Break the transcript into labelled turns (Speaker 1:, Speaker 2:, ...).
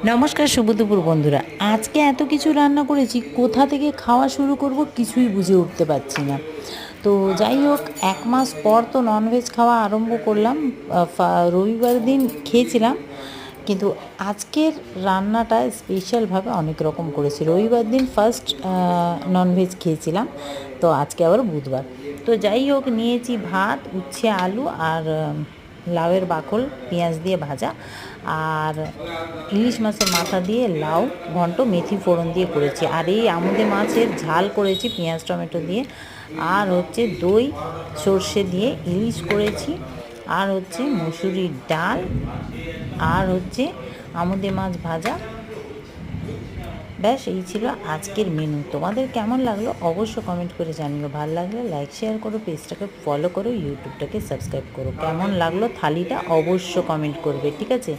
Speaker 1: নমস্কার, শুভ দুপুর বন্ধুরা। আজকে এত কিছু রান্না করেছি, কোথা থেকে খাওয়া শুরু করব কিছুই বুঝে উঠতে পারছি না। তো যাই হোক, 1 মাস পর তো ননভেজ খাওয়া আরম্ভ করলাম। রবিবার দিন খেয়েছিলাম, কিন্তু আজকের রান্নাটা স্পেশালভাবে অনেক রকম করেছি। রবিবার দিন ফার্স্ট ননভেজ খেয়েছিলাম, তো আজকে আবার বুধবার। তো যাই হোক, নিয়েছি ভাত, উচ্ছে আলু আর লাউয়ের বাকল পেঁয়াজ দিয়ে ভাজা, আর ইলিশ মাছের মাথা দিয়ে লাউ ঘন্ট মেথি ফোড়ন দিয়ে করেছি। আর এই আমুদে মাছের ঝাল করেছি পেঁয়াজ টমেটো দিয়ে। আর হচ্ছে দই সর্ষে দিয়ে ইলিশ করেছি। আর হচ্ছে মুসুরির ডাল। আর হচ্ছে আমুদে মাছ ভাজা। ব্যাস, এই ছিল আজকের মেনু। তোমাদের কেমন লাগলো অবশ্য কমেন্ট করে জানিও। ভালো লাগলে লাইক শেয়ার করো, পেজটাকে ফলো করো, ইউটিউবটাকে সাবস্ক্রাইব করো। কেমন লাগলো থালিটা অবশ্য কমেন্ট করবে, ঠিক আছে?